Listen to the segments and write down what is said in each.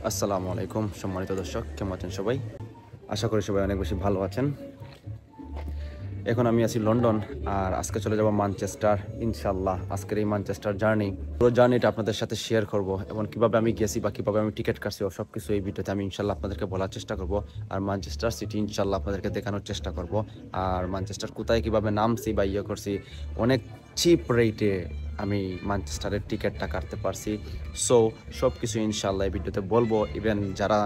আসসালামু আলাইকুম সম্মানিত দর্শক, কেমন আছেন সবাই? আশা করি সবাই অনেক বেশি ভালো আছেন। এখন আমি আছি লন্ডন, আর আজকে চলে যাব ম্যানচেস্টার ইনশাআল্লাহ। আজকের এই ম্যানচেস্টার পুরো জার্নিটা আপনাদের সাথে শেয়ার করব, এবং কিভাবে আমি গেছি বা কিভাবে আমি টিকিট কাটছি ও সব কিছু এই ভিডিওতে আমি ইনশাআল্লাহ আপনাদেরকে বলার চেষ্টা করব। আর ম্যানচেস্টার সিটি ইনশাআল্লাহ আপনাদেরকে দেখানোর চেষ্টা করব। আর ম্যানচেস্টার কোথায় কিভাবে নামছি বা করছি, অনেক চিপ রেটে আমি ম্যানচেস্টারের টিকিটটা কাটতে পারছি। সো সব কিছু ইনশাআল্লাহ এই ভিডিওতে বলবো। ইভেন যারা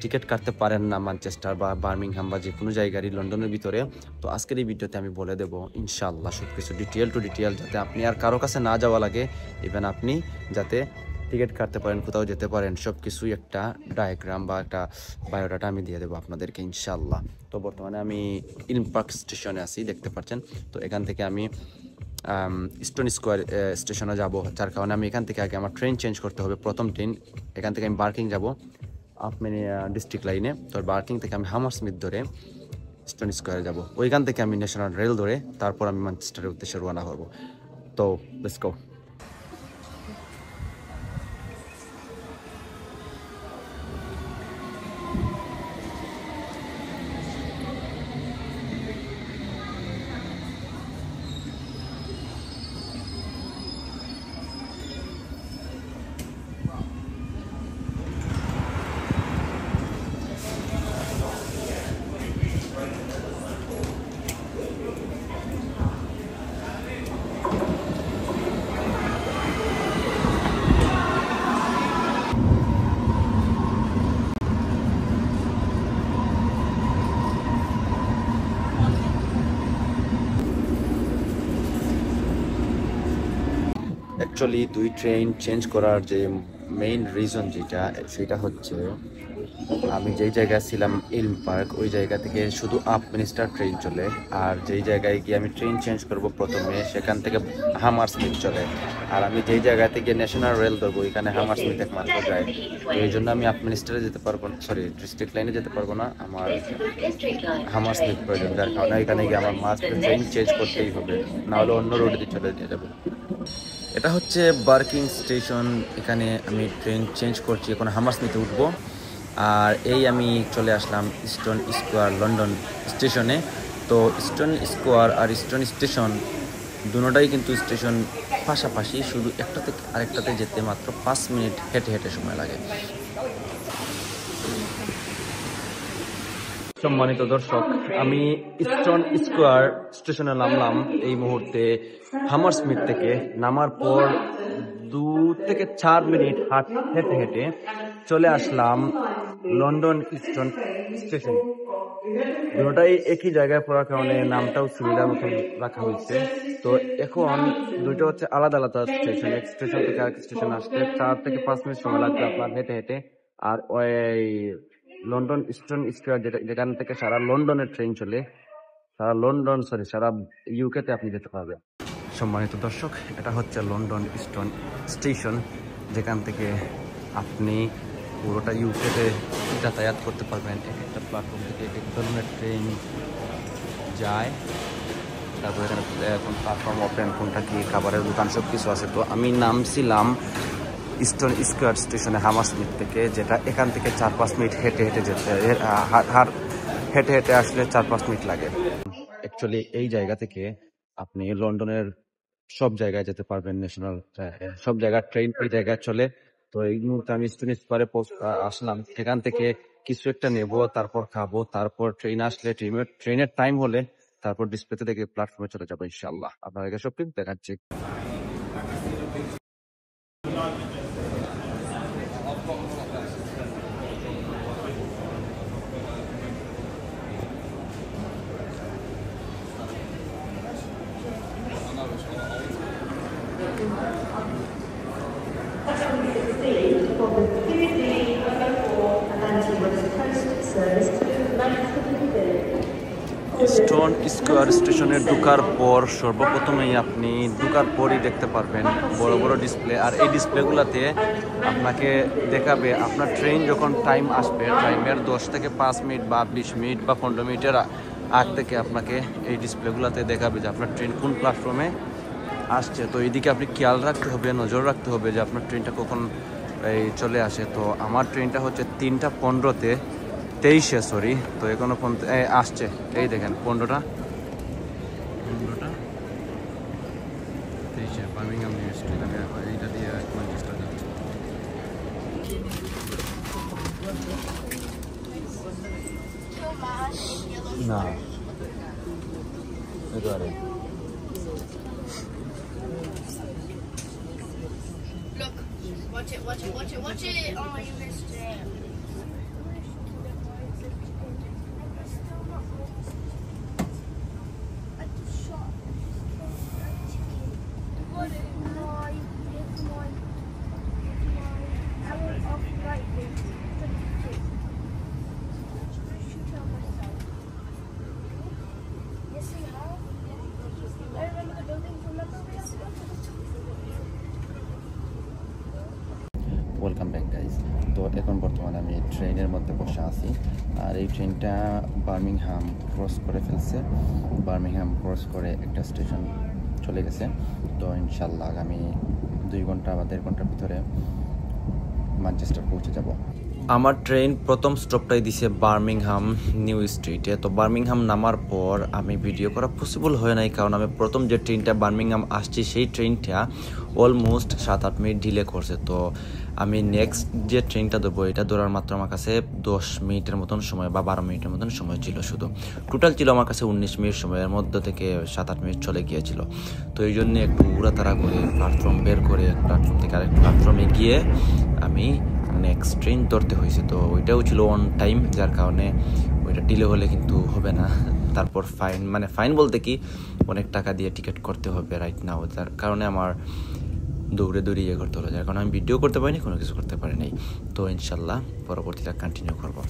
টিকিট কাটতে পারেন না ম্যানচেস্টার বা বার্মিংহাম বা যে কোনো জায়গারই লন্ডনের ভিতরে, তো আজকের এই ভিডিওতে আমি বলে দেবো ইনশাআল্লাহ সব কিছু ডিটেল টু ডিটেল, যাতে আপনি আর কারো কাছে না যাওয়া লাগে। ইভেন আপনি যাতে টিকিট কাটতে পারেন, কোথাও যেতে পারেন, সব কিছুই একটা ডায়াগ্রাম বা একটা বায়োডাটা আমি দিয়ে দেবো আপনাদেরকে ইনশাআল্লাহ। তো বর্তমানে আমি ইলম পার্ক স্টেশনে আছি, দেখতে পাচ্ছেন। তো এখান থেকে আমি স্টোন স্কোয়ার স্টেশনে যাব, যার কারণে আমি এখান থেকে আগে আমার ট্রেন চেঞ্জ করতে হবে। প্রথম ট্রেন এখান থেকে আমি বার্কিং যাব, আপনি ডিস্ট্রিক্ট লাইনে। তো বার্কিং থেকে আমি হামারস্মিথ ধরে স্টোন স্কোয়ারে যাব, ওইখান থেকে আমি ন্যাশনাল রেল ধরে তারপর আমি ম্যানচেস্টারের উদ্দেশ্যে রওনা হব। তো লেটস গো। অ্যাকচুয়ালি দুই ট্রেন চেঞ্জ করার যে মেইন রিজন সেটা হচ্ছে, আমি যেই জায়গায় ছিলাম ইলম পার্ক, ওই জায়গা থেকে শুধু আপ মিনিস্টার ট্রেন চলে। আর যেই জায়গায় গিয়ে আমি ট্রেন চেঞ্জ করব প্রথমে, সেখান থেকে হামারস্মিথ চলে। আর আমি যেই জায়গা থেকে ন্যাশনাল রেল ধরবো, এখানে হামারস্মিথ একমাত্র যায়। তো এই জন্য আমি আপ মিনিস্টারে যেতে পারবো না, সরি ডিস্ট্রিক্ট লাইনে যেতে পারবো না, আমার হামারস্মিথ প্রয়োজন। যার কারণে এখানে গিয়ে আমার মাস্ট ট্রেন চেঞ্জ করতেই হবে, নাহলে অন্য রোডে চলে নিয়ে যাবে। এটা হচ্ছে বার্কিং স্টেশন, এখানে আমি ট্রেন চেঞ্জ করছি, এখন হামারস্মিথে উঠবো। আর এই আমি চলে আসলাম স্টোন স্কোয়ার লন্ডন স্টেশনে। তো স্টোন স্কোয়ার আর স্টোন স্টেশন দুটোটাই কিন্তু স্টেশন পাশাপাশি, শুধু একটা থেকে আরেকটাতে যেতে মাত্র 5 মিনিট হেঁটে হেঁটে সময় লাগে। সম্মানিত দর্শক, আমি স্টোন স্কোয়ার স্টেশনে নামলাম এই মুহূর্তে। হামারস্মিথ থেকে নামার পর 2 থেকে 4 মিনিট হেঁটে হেঁটে চলে আসলাম লন্ডন স্টোন স্টেশন। দুটোটাই একই জায়গায় পড়ার কারণে নামটাও সিমিলার মতন রাখা হয়েছে। তো এখন দুইটা হচ্ছে আলাদা আলাদা স্টেশন, এক স্টেশন থেকে আরেক স্টেশন আসতে 4 থেকে 5 মিনিট সময় লাগবে আপনার হেঁটে হেঁটে। আর ওই লন্ডন স্টোন স্কোয়ার যেখান থেকে সারা লন্ডনের ট্রেন চলে, সারা ইউকেতে আপনি যেতে পারবেন। সম্মানিত দর্শক, এটা হচ্ছে লন্ডন স্টোন স্টেশন, যেখান থেকে আপনি পুরোটা ইউকেতে যাতায়াত করতে পারবেন। এক একটা প্ল্যাটফর্ম থেকে এক ধরনের ট্রেন যায়। তারপর এখানে এখন প্ল্যাটফর্ম ওপেন, কোনটা কি খাবারের দোকান সব কিছু আছে। তো আমি নামছিলাম স্টোন স্কোয়ার স্টেশনে হামারস্মিথ থেকে, যেটা এখান থেকে 4-5 মিনিট হেঁটে হেঁটে যেতে, হেঁটে হেঁটে আসলে 4-5 মিনিট লাগে। অ্যাকচুয়ালি এই জায়গা থেকে আপনি লন্ডনের সব জায়গায় যেতে পারবেন, ন্যাশনাল সব জায়গার ট্রেন এই জায়গায় চলে। তো এই মুহূর্তে আমি স্টোন স্কোয়ারে আসলাম, সেখান থেকে কিছু একটা নেবো, তারপর খাবো, তারপর ট্রেন আসলে ট্রেনের টাইম হলে তারপর ডিসপ্লেতে দেখে প্ল্যাটফর্মে চলে যাবো ইনশাআল্লাহ। আপনাদেরকে সব কিছু দেখাচ্ছি। স্টোন স্কোয়ার স্টেশনে ঢোকার পর সর্বপ্রথমেই আপনি ঢোকার পরই দেখতে পারবেন বড় বড় ডিসপ্লে। আর এই ডিসপ্লেগুলোতে আপনাকে দেখাবে আপনার ট্রেন যখন টাইম আসবে, টাইমের 10 থেকে 5 মিনিট বা 20 মিনিট বা 15 মিনিটের আগ থেকে আপনাকে এই ডিসপ্লেগুলোতে দেখাবে যে আপনার ট্রেন কোন প্ল্যাটফর্মে আসছে। তো এইদিকে আপনি খেয়াল রাখতে হবে, নজর রাখতে হবে যে আপনার ট্রেনটা কখন এই চলে আসে। তো আমার ট্রেনটা হচ্ছে 3:15-তে 23-এ সরি। তো এখনো আসছে, এই দেখেন 15টা 23-এ বার্মিংহাম নিউ স্ট্রিট। আমি এইটা দিয়ে ম্যানচেস্টার যাচ্ছি। না এবারে Look, watch it, watch it, watch it, watch it. Oh, you missed it. Welcome back guys. তো এখন বর্তমানে আমি ট্রেনের মধ্যে বসে আছি, আর এই ট্রেনটা বার্মিংহাম ক্রস করে ফেলছে। বার্মিংহাম ক্রস করে একটা স্টেশন চলে গেছে। তো ইনশাল্লাহ আগামী 2 ঘন্টা বা 1.5 ঘন্টার ভিতরে ম্যানচেস্টার পৌঁছে যাব। আমার ট্রেন প্রথম স্টপটাই দিছে বার্মিংহাম নিউ স্ট্রিটে। তো বার্মিংহাম নামার পর আমি ভিডিও করা পসিবল হয় নাই, কারণ আমি প্রথম যে ট্রেনটা বার্মিংহাম আসছি সেই ট্রেনটা অলমোস্ট 7-8 মিনিট ডিলে করছে। তো আমি নেক্সট যে ট্রেনটা ধরবো এটা ধরার মাত্র আমার কাছে 10 মিনিটের মতন সময় বা 12 মিনিটের মতন সময় ছিল শুধু। টোটাল ছিল আমার কাছে 19 মিনিট সময়ের মধ্যে থেকে 7-8 মিনিট চলে গিয়েছিল। তো এই জন্য একটু উড়াতাড়া করে প্ল্যাটফর্ম বের করে প্ল্যাটফর্ম থেকে আরেক প্ল্যাটফর্মে গিয়ে আমি নেক্সট ট্রেন ধরতে হয়েছে। তো ওইটাও ছিল অন টাইম, যার কারণে ওইটা ডিলে হলে কিন্তু হবে না। তারপর ফাইন বলতে কি অনেক টাকা দিয়ে টিকিট করতে হবে রাইট নাও, যার কারণে আমার দৌড়ে ইয়ে করতে হলো, যার কারণে আমি ভিডিও করতে পারিনি, কোনো কিছু করতে পারি নাই। তো ইনশাল্লাহ পরবর্তীটা কন্টিনিউ করবো।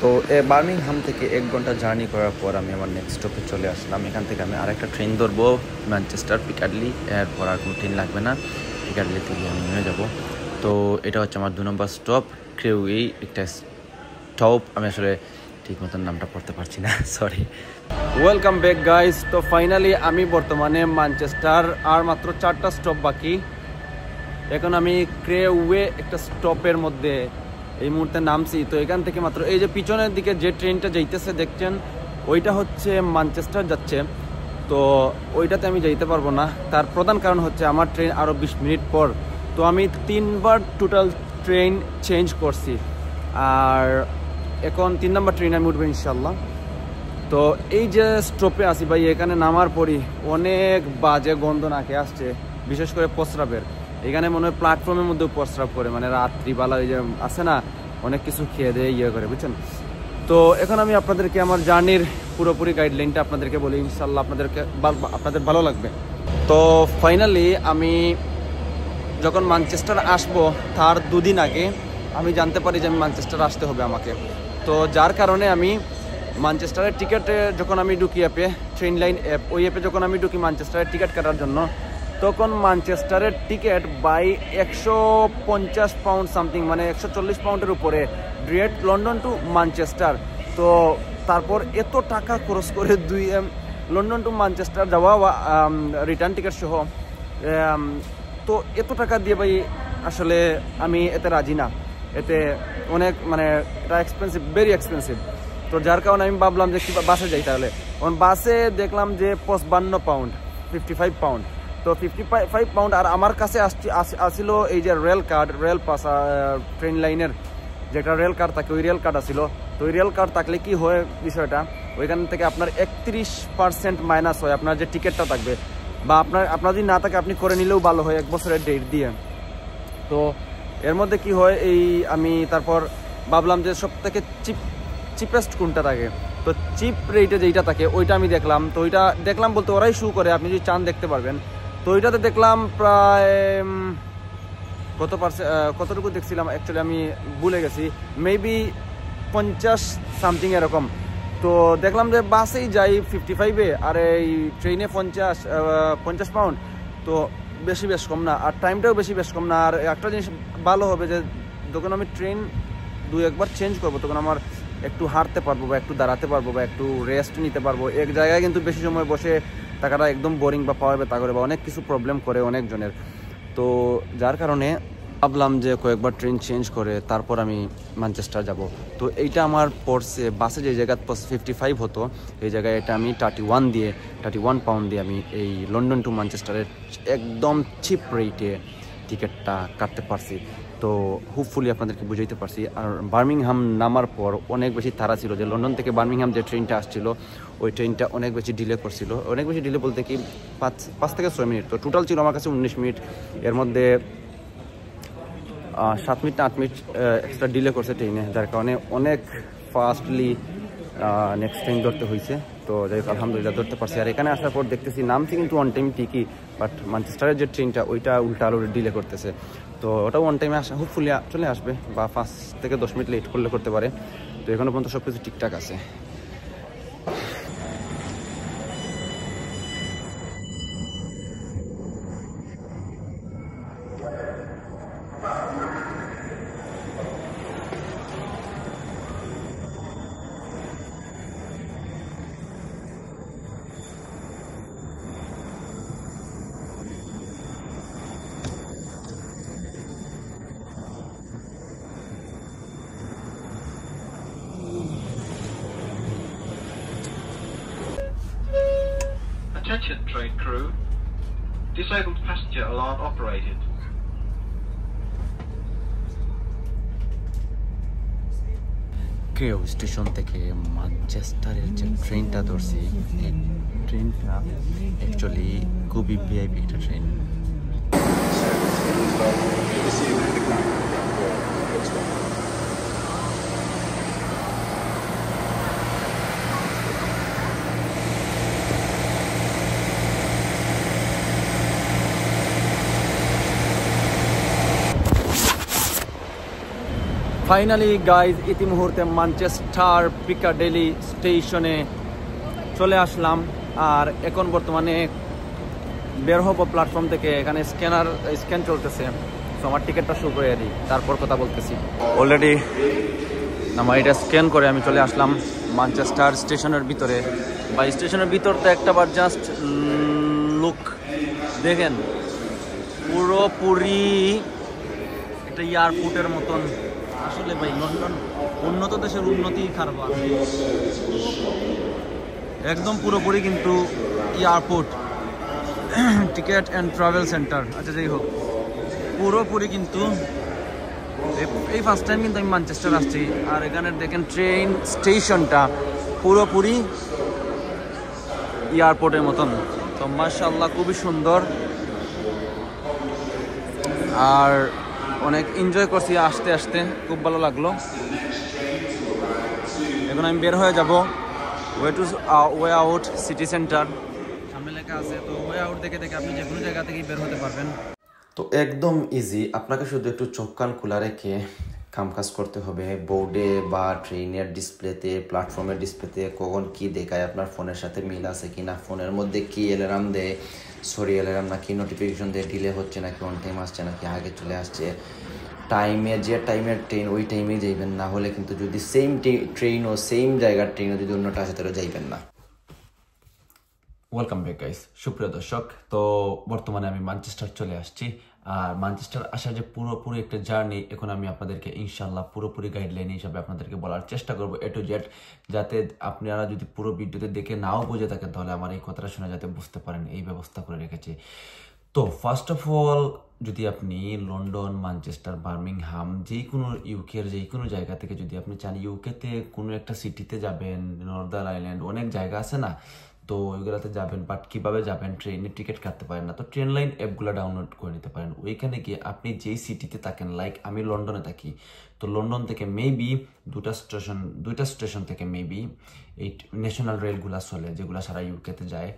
তো বার্মিংহাম থেকে 1 ঘন্টা জার্নি করার পর আমি আমার নেক্সট স্টপে চলে আসলাম। এখান থেকে আমি আরেকটা ট্রেন ধরবো ম্যানচেস্টার পিকাডলি। এরপর আর কোনো ট্রেন লাগবে না, পিকাডলি থেকে আমি নেমে যাব। তো এটা হচ্ছে আমার 2 নম্বর স্টপ ক্রেউই একটা স্টপ। আমি আসলে ঠিক মতন নামটা পড়তে পারছি না, সরি। Welcome back guys. তো ফাইনালি আমি বর্তমানে ম্যানচেস্টার, আর মাত্র 4টা স্টপ বাকি। এখন আমি ক্রেউয়ে একটা স্টপের মধ্যে এই মুহূর্তে নামছি। তো এখান থেকে মাত্র এই যে পিছনের দিকে যে ট্রেনটা যাইতেছে দেখছেন, ওইটা হচ্ছে ম্যানচেস্টার যাচ্ছে। তো ওইটাতে আমি যাইতে পারবো না, তার প্রধান কারণ হচ্ছে আমার ট্রেন আরও 20 মিনিট পর। তো আমি 3বার টোটাল ট্রেন চেঞ্জ করছি, আর এখন 3 নম্বর ট্রেন আমি উঠবো ইনশাল্লাহ। তো এই যে স্টপে আসি ভাই, এখানে নামার পরই অনেক বাজে গন্ধ নাকে আসছে, বিশেষ করে প্রস্রাবের। এখানে মনে হয় প্ল্যাটফর্মের মধ্যে প্রস্রাব করে, মানে রাত্রিবেলা ওই যে আছে না অনেক কিছু খেয়ে দিয়ে ইয়ে করে, বুঝছেন। তো এখন আমি আপনাদেরকে আমার জার্নির পুরোপুরি গাইডলাইনটা আপনাদেরকে বলি, ইনশাল্লাহ আপনাদের ভালো লাগবে। তো ফাইনালি আমি যখন ম্যানচেস্টার আসবো তার 2 দিন আগে আমি জানতে পারি যে আমি ম্যানচেস্টার আসতে হবে আমাকে। তো যার কারণে আমি ম্যানচেস্টারের টিকিটে যখন আমি ঢুকি অ্যাপে, ট্রেন লাইন অ্যাপ, ওই অ্যাপে যখন আমি ঢুকি ম্যানচেস্টারের টিকিট কাটার জন্য, তখন ম্যানচেস্টারের টিকিট বাই 150 পাউন্ড সামথিং, মানে 140 পাউন্ডের উপরে, ডিরেক্ট লন্ডন টু ম্যানচেস্টার। তো তারপর এত টাকা খরচ করে লন্ডন টু ম্যানচেস্টার যাওয়া রিটার্ন টিকিট সহ, তো এত টাকা দিয়ে ভাই আসলে আমি এতে রাজি না। এতে অনেক মানে এটা এক্সপেন্সিভ, ভেরি এক্সপেন্সিভ। তো যার কারণে আমি ভাবলাম যে কি বাসে যাই তাহলে। কারণ বাসে দেখলাম যে 55 পাউন্ড, 55 পাউন্ড। তো 55 পাউন্ড, আর আমার কাছে আসছিল এই যে রেল পাস, ট্রেন লাইনের যেটা রেল কার্ড থাকে, ওই রেল কার্ড আসছিল। তো ওই রেল কার্ড থাকলে কি হয় বিষয়টা, ওইখান থেকে আপনার 31% মাইনাস হয় আপনার যে টিকিটটা থাকবে, বা আপনার যদি না থাকে আপনি করে নিলেও ভালো হয় 1 বছরের ডেট দিয়ে। তো এর মধ্যে কি হয়, এই আমি তারপর ভাবলাম যে সব থেকে চিপেস্ট কোনটা থাকে। তো চিপ রেটে যেইটা থাকে ওইটা আমি দেখলাম। তো ওইটা দেখলাম বলতে ওরাই শু করে, আপনি যদি চান দেখতে পারবেন। তো এটাতে দেখলাম প্রায় কতটুকু দেখছিলাম অ্যাকচুয়ালি আমি ভুলে গেছি, মেবি 50 সামথিং এরকম। তো দেখলাম যে বাসেই যাই 55-এ, আর এই ট্রেনে 50 পাউন্ড। তো বেশ কম না, আর টাইমটাও বেশ কম না। আর একটা জিনিস ভালো হবে যে যখন আমি ট্রেন 2-1 বার চেঞ্জ করবো, তখন আমার একটু হাঁটতে পারবো বা একটু দাঁড়াতে পারবো বা একটু রেস্ট নিতে পারবো। এক জায়গায় কিন্তু বেশি সময় বসে থাকাটা একদম বোরিং বা পাওয়ার ব্যথা করে বা অনেক কিছু প্রবলেম করে অনেকজনের। তো যার কারণে ভাবলাম যে কয়েকবার ট্রেন চেঞ্জ করে তারপর আমি ম্যানচেস্টার যাব। তো এইটা আমার পড়ছে বাসে যে জায়গায় 55 হতো, এই জায়গায় এটা আমি 31 পাউন্ড দিয়ে আমি এই লন্ডন টু ম্যানচেস্টারের একদম চিপ রেটে টিকিটটা কাটতে পারছি। তো হোপফুলি আপনাদেরকে বুঝাইতে পারছি। আর বার্মিংহাম নামার পর অনেক বেশি তাড়া ছিল, যে লন্ডন থেকে বার্মিংহাম যে ট্রেনটা আসছিল ওই ট্রেনটা অনেক বেশি ডিলে করছিল। অনেক বেশি ডিলে বলতে কি 5 থেকে 6 মিনিট। তো টোটাল ছিল আমার কাছে 19 মিনিট, এর মধ্যে 7 মিনিট না 8 মিনিট এক্সট্রা ডিলে করছে ট্রেনে, যার কারণে অনেক ফাস্টলি নেক্সট ট্রেন ধরতে হয়েছে। তো যাই হোক আলহামদুলিল্লাহ ধরতে পারছি। আর এখানে আসার পর দেখতেছি নামছি কিন্তু অন টাইম ঠিকই, বাট ম্যানচেস্টারের যে ট্রেনটা ওইটা উল্টা আলো ডিলে করতেছে। তো ওটাও অন টাইমে আসা হোপফুলি চলে আসবে, বা 5 থেকে 10 মিনিট লেট করতে পারে। তো এখনো পর্যন্ত সব কিছু ঠিকঠাক আছে। Attention train crew. Disabled passenger alarm operated. কেউ স্টেশন থেকে ম্যানচেস্টারের যে ট্রেনটা ধরছি, এই ট্রেনটা অ্যাকচুয়ালি খুবই ভিআইপি একটা ট্রেন। ফাইনালি গাইজ ইতিমুহূর্তে ম্যানচেস্টার পিকাডেলি স্টেশনে চলে আসলাম। আর এখন বর্তমানে বের হবো প্ল্যাটফর্ম থেকে। এখানে স্ক্যান চলতেছে, তো আমার টিকিটটা শো করে দিই, তারপর কথা বলতেছি। অলরেডি আমার এটা স্ক্যান করে আমি চলে আসলাম ম্যানচেস্টার স্টেশনের ভিতরে। বা স্টেশনের ভিতরটা একটা বার জাস্ট লুক দেখেন, পুরোপুরি একটা এয়ারপোর্টের মতন। আসলে ভাই লন্ডন উন্নত দেশের উন্নতি কারবার, একদম পুরোপুরি কিন্তু airport, ticket and travel centre. আচ্ছা যাই হোক, পুরোপুরি কিন্তু এই ফার্স্ট টাইম কিন্তু আমি ম্যানচেস্টার আসছি। আর এখানে দেখেন ট্রেন স্টেশনটা পুরোপুরি এয়ারপোর্টের মতন। তো মাশাআল্লাহ খুবই সুন্দর, আর অনেক এনজয় করছি আসতে আসতে, খুব ভালো লাগলো। এখন আমি বের হয়ে যাব ওয়ে আউট সিটি সেন্টার, সামনে লেখা আছে। তো ওয়ে আউট দেখে আপনি যে কোনো জায়গা থেকেই বের হতে পারবেন। তো একদম ইজি, আপনাকে শুধু একটু চোখ কান খোলা রেখে কামকাজ করতে হবে। বোর্ডে বা ট্রেনের ডিসপ্লেতে, প্ল্যাটফর্মের ডিসপ্লেতে কখন কি দেখায়, আপনার ফোনের সাথে মিল আছে কিনা, ফোনের মধ্যে কি অ্যালার্ম দেয়, অ্যালার্ম নাকি নোটিফিকেশন দিয়ে ডিলে হচ্ছে নাকি অন টাইম আসছে নাকি আগে চলে আসছে, টাইমে যে টাইমের ট্রেন ওই টাইমে যাইবেন, না হলে কিন্তু যদি সেম ট্রেন ও সেম জায়গার ট্রেনও যদি অন্যটা আসে তাহলে যাইবেন না। ওয়েলকাম ব্যাক গাইস, সুপ্রিয় দর্শক। তো বর্তমানে আমি ম্যানচেস্টার চলে আসছি। আর ম্যানচেস্টার আসার যে পুরোপুরি একটা জার্নি, এখন আমি আপনাদেরকে ইনশাল্লাহ পুরোপুরি গাইডলাইন হিসাবে আপনাদেরকে বলার চেষ্টা করবো A to Z, যাতে আপনারা যদি পুরো ভিডিওতে দেখে নাও বুঝে থাকেন তাহলে আমার এই কথাটা শুনে যাতে বুঝতে পারেন, এই ব্যবস্থা করে রেখেছি। তো ফার্স্ট অফ অল, যদি আপনি লন্ডন, ম্যানচেস্টার, বার্মিংহাম, যে কোনো ইউকের যে কোনো জায়গা থেকে যদি আপনি চান ইউকেতে কোনো একটা সিটিতে যাবেন, নর্দার্ন আইল্যান্ড, অনেক জায়গা আছে না, তো ওইগুলোতে যাবেন, বাট কীভাবে যাবেন, ট্রেনের টিকিট কাটতে পারেন না, তো ট্রেন লাইন অ্যাপগুলো ডাউনলোড করে নিতে পারেন। ওইখানে গিয়ে আপনি যেই সিটিতে থাকেন, লাইক আমি লন্ডনে থাকি, তো লন্ডন থেকে মেবি দুইটা স্টেশন থেকে মেবি এই ন্যাশনাল রেলগুলো চলে, যেগুলো সারা ইউকেতে যায়।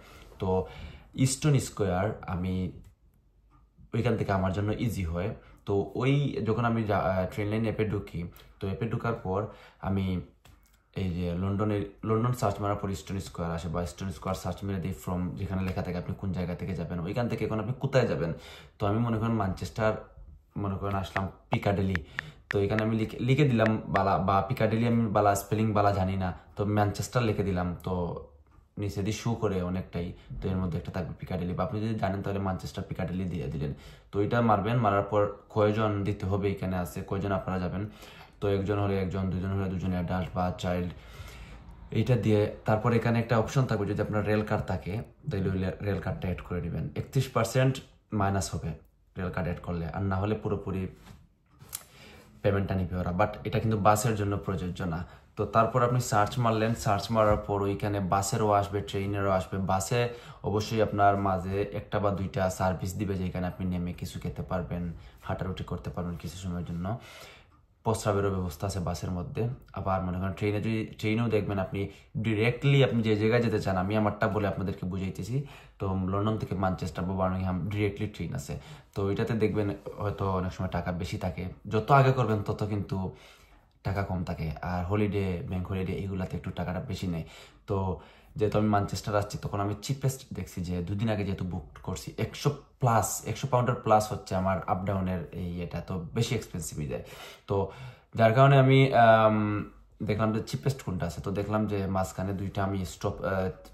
তো ইস্টন স্কোয়ার আমি ওইখান থেকে আমার জন্য ইজি হয়। তো ওই যখন আমি ট্রেন লাইন অ্যাপে ঢুকি, তো অ্যাপে ঢোকার পর আমি এই যে লন্ডন সার্চ মারার পর ইস্টন স্কোয়ার আসে, বা ইস্টন স্কোয়ার সার্চ মেরে দিই ফ্রম যেখানে লেখা থাকে আপনি কোন জায়গা থেকে যাবেন, ওইখান থেকে এখন আপনি কোথায় যাবেন। তো আমি মনে করেন ম্যানচেস্টার মনে করেন আসলাম পিকাডেলি, তো এখানে আমি লিখে দিলাম বালা, বা পিকাডেলি আমি বালা স্পেলিং বালা জানি না, তো ম্যানচেস্টার লিখে দিলাম। তো নিচে দিয়ে শু করে অনেকটাই, তো এর মধ্যে একটা থাকবে পিকাডেলি, বা আপনি যদি জানেন তাহলে ম্যানচেস্টার পিকাডেলি দিয়ে দিলেন। তো এটা মারবেন, মারার পর কয়জন দিতে হবে এখানে আছে, কয়জন আপনারা যাবেন। তো একজন হলে একজন, দুজন হলে দুজন, অ্যাডাল্ট বা চাইল্ড, এইটা দিয়ে তারপর এখানে একটা অপশন থাকবে, যদি আপনার রেল কার্ড থাকে তাহলে ওই রেল কার্ডটা অ্যাড করে নেবেন। 31% মাইনাস হবে রেল কার্ড অ্যাড করলে, আর না হলে পুরোপুরি পেমেন্টটা নিবে ওরা। বাট এটা কিন্তু বাসের জন্য প্রযোজ্য না। তো তারপর আপনি সার্চ মারলেন, সার্চ মারার পর ওইখানে বাসেরও আসবে, ট্রেনেরও আসবে। বাসে অবশ্যই আপনার মাঝে একটা বা দুইটা সার্ভিস দিবে, যেখানে আপনি নেমে কিছু খেতে পারবেন, হাঁটারুটি করতে পারবেন কিছু সময়ের জন্য। প্রস্রাবেরও ব্যবস্থা আছে বাসের মধ্যে। আবার মনে করেন ট্রেনেও দেখবেন আপনি ডিরেক্টলি আপনি যে জায়গায় যেতে চান, আমি আমারটা বলে আপনাদেরকে বুঝাইতেছি। তো লন্ডন থেকে ম্যানচেস্টার বা বার্মিংহাম ডিরেক্টলি ট্রেন আছে। তো এটাতে দেখবেন হয়তো অনেক সময় টাকা বেশি থাকে, যত আগে করবেন তত কিন্তু টাকা কম থাকে। আর হলিডে, ব্যাংক হলিডে এগুলাতে একটু টাকাটা বেশি নেয়। তো যেহেতু আমি ম্যানচেস্টার আসছি, তখন আমি চিপেস্ট দেখছি যে 2 দিন আগে যেহেতু বুক করছি, 100 পাউন্ডের প্লাস হচ্ছে আমার আপ ডাউনের এই এটা, তো বেশি এক্সপেন্সিভই যায়। তো যার কারণে আমি দেখলাম যে চিপেস্ট কোনটা আছে। তো দেখলাম যে মাঝখানে দুইটা আমি স্টপ,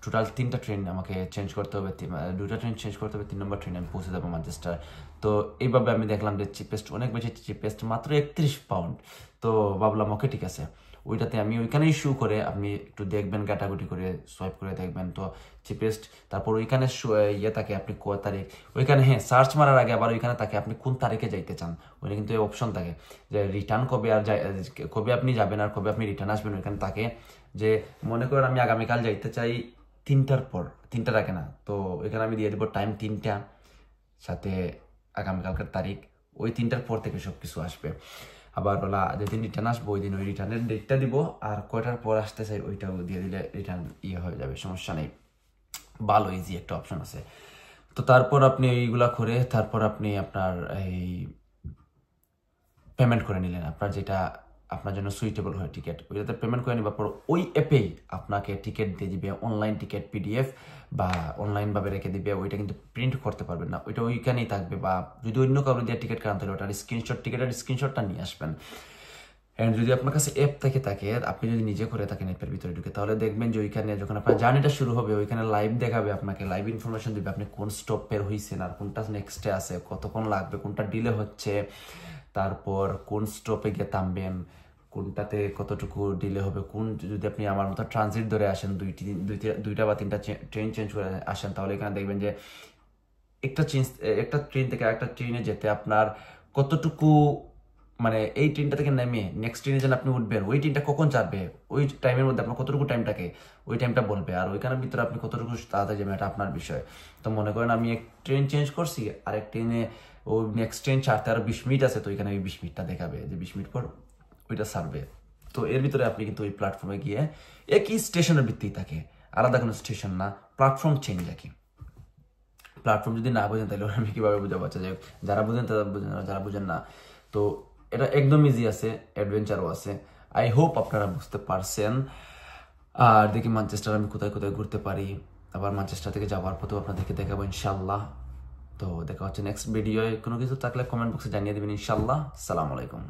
টোটাল 3টা ট্রেন আমাকে চেঞ্জ করতে হবে, 2টা ট্রেন চেঞ্জ করতে হবে, 3 নম্বর ট্রেনে আমি পৌঁছে যাবো ম্যানচেস্টার। তো এইভাবে আমি দেখলাম যে চিপেস্ট অনেক বেশি, চিপেস্ট মাত্র 31 পাউন্ড। তো ভাবলাম ওকে ঠিক আছে, ওইটাতে আমি ওইখানেই শু করে আপনি একটু দেখবেন, গাটাগুটি করে সোয়াইপ করে দেখবেন। তো চিপেস্ট, তারপর ওইখানে ইয়ে থাকে আপনি কয় তারিখ, ওইখানে হ্যাঁ সার্চ মারার আগে আবার ওইখানে থাকে আপনি কোন তারিখে যাইতে চান। ওইখানে কিন্তু এই অপশন থাকে যে রিটার্ন কবে, আর কবে আপনি যাবেন আর কবে আপনি রিটার্ন আসবেন। ওইখানে থাকে যে মনে করেন আমি আগামীকাল যাইতে চাই 3টার পর, 3টার আগে না, তো ওইখানে আমি দিয়ে দেবো টাইম 3টা, সাথে আগামীকালকার তারিখ, ওই 3টার পর থেকে সব কিছু আসবে। আবার বলা যেদিন রিটার্ন আসবো ওই দিন ওই রিটার্নের ডেটটা দিব, আর কয়টার পর আসতে চাই ওইটাও দিয়ে দিলে রিটার্ন হয়ে যাবে, সমস্যা নেই। ভালো ইজি একটা অপশন আছে। তো তারপর আপনি এইগুলা করে তারপর আপনি আপনার এই পেমেন্ট করে নিলেন, আপনার যেটা আপনার জন্য সুইটেবল হয় টিকিট, ওইটাতে পেমেন্ট করে নেবার পর ওই অ্যাপেই আপনাকে টিকিট দিয়ে দিবে, অনলাইন টিকিট পিডিএফ বা অনলাইনভাবে রেখে দিবে। ওইটা কিন্তু প্রিন্ট করতে পারবেন না, ওইটা ওইখানেই থাকবে। বা যদি অন্য কারো দিয়ে টিকিট কাটাতে হলে ওটার স্ক্রিনশট, টিকিটের স্ক্রিনশটটা নিয়ে আসবেন। অ্যান্ড যদি আপনার কাছে অ্যাপ থেকে থাকে, আপনি যদি নিজে করে থাকেন অ্যাপের ভিতরে ঢুকে, তাহলে দেখবেন যে ওইখানে যখন আপনার জার্নিটা শুরু হবে ওইখানে লাইভ দেখাবে, আপনাকে লাইভ ইনফরমেশন দিবে আপনি কোন স্টপের হয়েছেন, আর কোনটা নেক্সটে আছে, কতক্ষণ লাগবে, কোনটা ডিলে হচ্ছে, তারপর কোন স্টপে গিয়ে থামবেন, কোনটাতে কতটুকু ডিলে হবে, কোন যদি আপনি আমার মতো ট্রানজিট ধরে আসেন, দুইটা বা 3টা ট্রেন চেঞ্জ করে আসেন, তাহলে এখানে দেখবেন যে একটা ট্রেন থেকে আরেকটা ট্রেনে যেতে আপনার কতটুকু, মানে এই ট্রেনটা থেকে নেমে নেক্সট ট্রেনে যেন আপনি উঠবেন, ওই ট্রেনটা কখন চাপবে, ওই টাইমের মধ্যে আপনার কতটুকু টাইম থাকে, ওই টাইমটা বলবে। আর ওইখানের ভিতরে আপনি কতটুকু তাড়াতাড়ি যাবেন, এটা আপনার বিষয়। তো মনে করেন আমি এক ট্রেন চেঞ্জ করছি, আর এক ট্রেনে ওই নেক্সট ট্রেন ছাড়তে আরো 20 মিনিট আছে, তো ওইখানে ওই 20 মিনিটটা দেখাবে যে 20 মিনিট পর ওইটা ছাড়বে। তো এর ভিতরে আপনি কিন্তু ওই প্ল্যাটফর্মে গিয়ে একই স্টেশনের ভিত্তিক থাকে, আলাদা কোনো স্টেশন না, প্ল্যাটফর্ম চেঞ্জ রাখি। প্ল্যাটফর্ম যদি না বোঝেন তাহলে আমি কিভাবে বুঝাবো, আচ্ছা যে যারা বুঝেন তারা বুঝেন, যারা বুঝেন না। তো এটা একদম ইজি আছে, অ্যাডভেঞ্চারও আছে। আই হোপ আপনারা বুঝতে পারছেন। আর দেখি ম্যানচেস্টার আমি কোথায় কোথায় ঘুরতে পারি, আবার ম্যানচেস্টার থেকে যাওয়ার পথেও আপনাদেরকে দেখাবো ইনশাল্লাহ। তো দেখা হচ্ছে নেক্সট ভিডিওয়ে। কোনো কিছু থাকলে কমেন্ট বক্সে জানিয়ে দেবেন ইনশাল্লাহ। আসসালামু আলাইকুম।